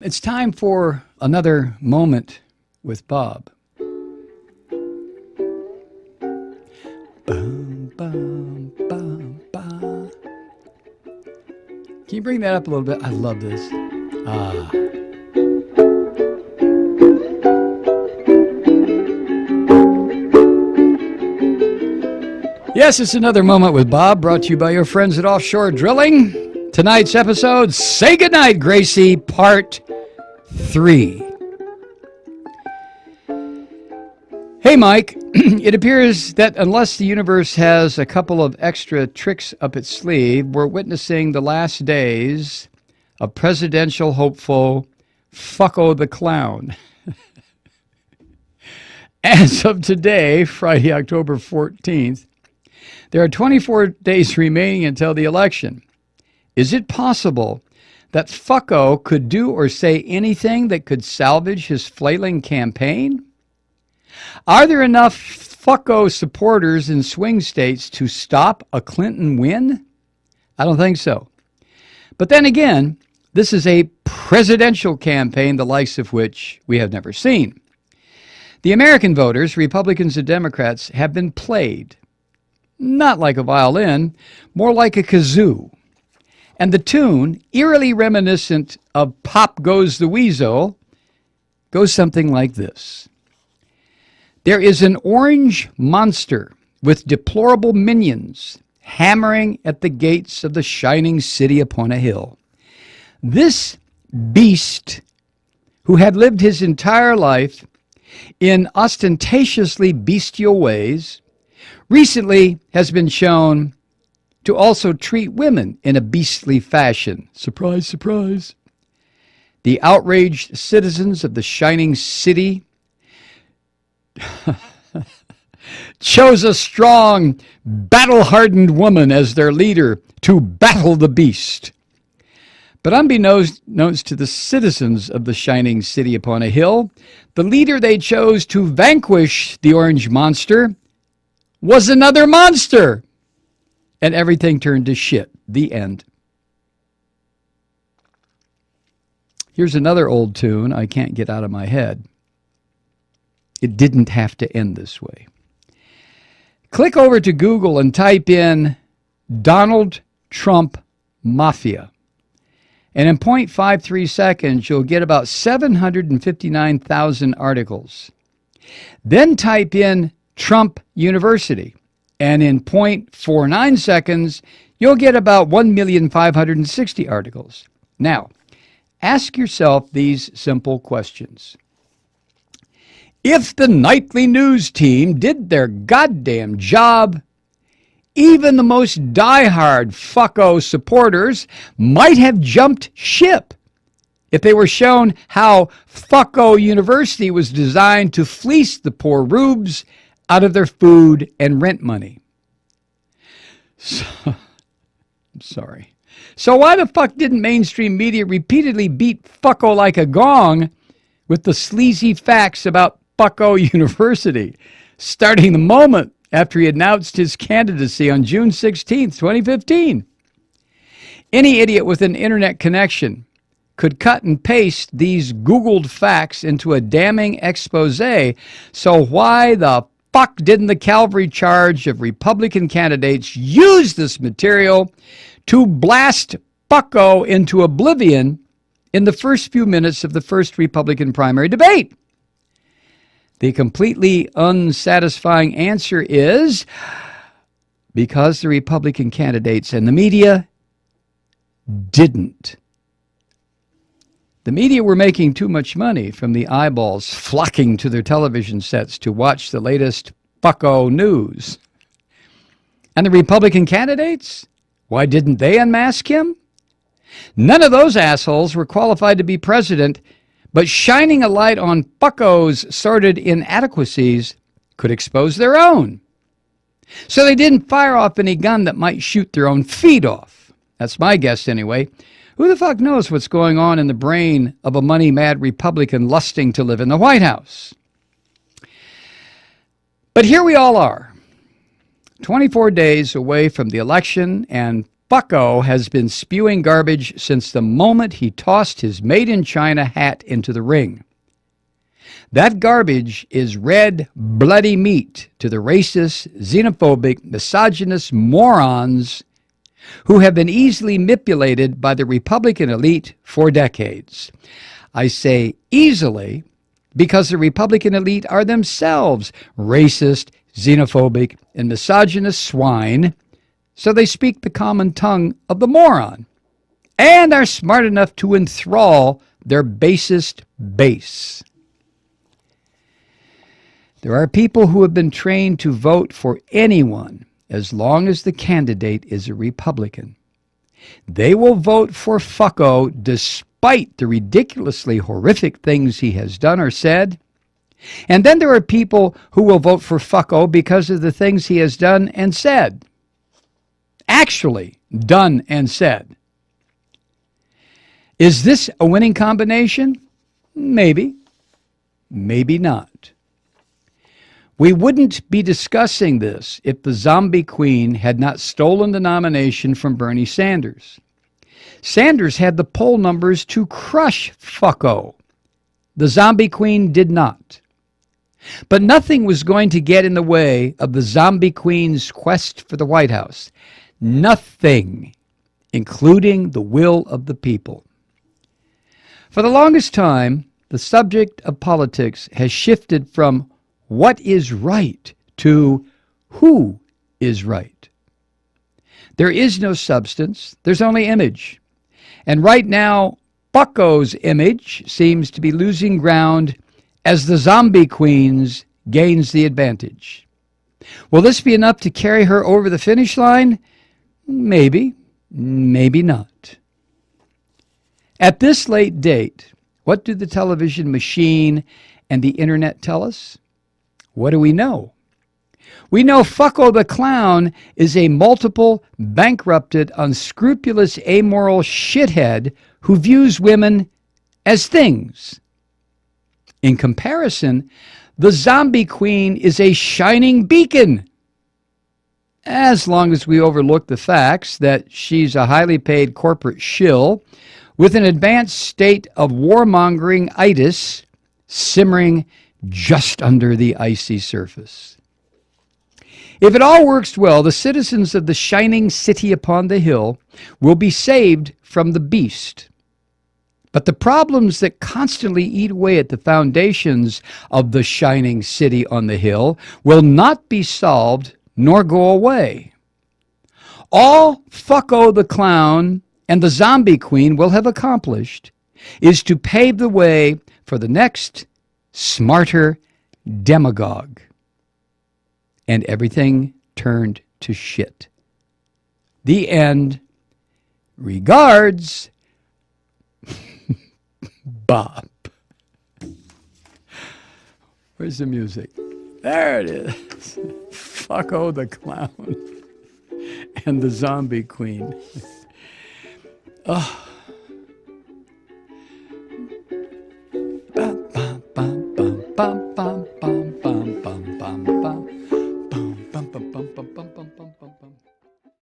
It's time for another moment with Bob. Bum, bum, bum, bum. Can you bring that up a little bit? I love this. Ah. Yes, it's another moment with Bob, brought to you by your friends at Offshore Drilling. Tonight's episode, Say Goodnight, Gracie, Part 3. Hey, Mike. It appears that unless the universe has a couple of extra tricks up its sleeve, we're witnessing the last days of presidential hopeful Fucko the Clown. As of today, Friday, October 14th, there are 24 days remaining until the election. Is it possible that Fucko could do or say anything that could salvage his flailing campaign? Are there enough Fucko supporters in swing states to stop a Clinton win? I don't think so. But then again, this is a presidential campaign, the likes of which we have never seen. The American voters, Republicans and Democrats, have been played. Not like a violin, more like a kazoo. And the tune, eerily reminiscent of Pop Goes the Weasel, goes something like this. There is an orange monster with deplorable minions hammering at the gates of the shining city upon a hill. This beast, who had lived his entire life in ostentatiously bestial ways, recently has been shown to also treat women in a beastly fashion. Surprise, surprise. The outraged citizens of the shining city chose a strong, battle-hardened woman as their leader to battle the beast. But unbeknownst to the citizens of the shining city upon a hill, the leader they chose to vanquish the orange monster was another monster. And everything turned to shit. The end. Here's another old tune I can't get out of my head. It didn't have to end this way. Click over to Google and type in Donald Trump Mafia. And in 0.53 seconds, you'll get about 759,000 articles. Then type in Trump University. And in 0.49 seconds, you'll get about 1,560,000 articles. Now, ask yourself these simple questions. If the nightly news team did their goddamn job, even the most diehard Fucko supporters might have jumped ship if they were shown how Fucko University was designed to fleece the poor rubes out of their food and rent money. I'm sorry. So why the fuck didn't mainstream media repeatedly beat Fucko like a gong with the sleazy facts about Fucko University, starting the moment after he announced his candidacy on June 16, 2015? Any idiot with an internet connection could cut and paste these Googled facts into a damning expose. So why the fuck didn't the cavalry charge of Republican candidates use this material to blast Fucko into oblivion in the first few minutes of the first Republican primary debate? The completely unsatisfying answer is because the Republican candidates and the media didn't. The media were making too much money from the eyeballs flocking to their television sets to watch the latest Fucko news. And the Republican candidates? Why didn't they unmask him? None of those assholes were qualified to be president, but shining a light on Fucko's sordid inadequacies could expose their own. So they didn't fire off any gun that might shoot their own feet off. That's my guess anyway. Who the fuck knows what's going on in the brain of a money-mad Republican lusting to live in the White House? But here we all are, 24 days away from the election, and Fucko has been spewing garbage since the moment he tossed his Made in China hat into the ring. That garbage is red, bloody meat to the racist, xenophobic, misogynist morons who have been easily manipulated by the Republican elite for decades. I say easily because the Republican elite are themselves racist, xenophobic, and misogynist swine, so they speak the common tongue of the moron and are smart enough to enthrall their basest base. There are people who have been trained to vote for anyone as long as the candidate is a Republican. They will vote for Fucko despite the ridiculously horrific things he has done or said. And then there are people who will vote for Fucko because of the things he has done and said. Actually done and said. Is this a winning combination? Maybe. Maybe not. We wouldn't be discussing this if the zombie queen had not stolen the nomination from Bernie Sanders. Sanders had the poll numbers to crush Fucko. The zombie queen did not. But nothing was going to get in the way of the zombie queen's quest for the White House. Nothing, including the will of the people. For the longest time, the subject of politics has shifted from what is right to who is right. There is no substance, there's only image. And right now, Fucko's image seems to be losing ground as the zombie queen's gains the advantage. Will this be enough to carry her over the finish line? Maybe, maybe not. At this late date, what do the television machine and the internet tell us? What do we know? We know Fucko the Clown is a multiple, bankrupted, unscrupulous, amoral shithead who views women as things. In comparison, the zombie queen is a shining beacon. As long as we overlook the facts that she's a highly paid corporate shill with an advanced state of warmongering-itis simmering just under the icy surface. If it all works well, the citizens of the shining city upon the hill will be saved from the beast. But the problems that constantly eat away at the foundations of the shining city on the hill will not be solved nor go away. All Fucko the Clown and the zombie queen will have accomplished is to pave the way for the next smarter demagogue. And everything turned to shit. The end. Regards, Bob. Where's the music? There it is. Fucko the Clown and the zombie queen. Oh.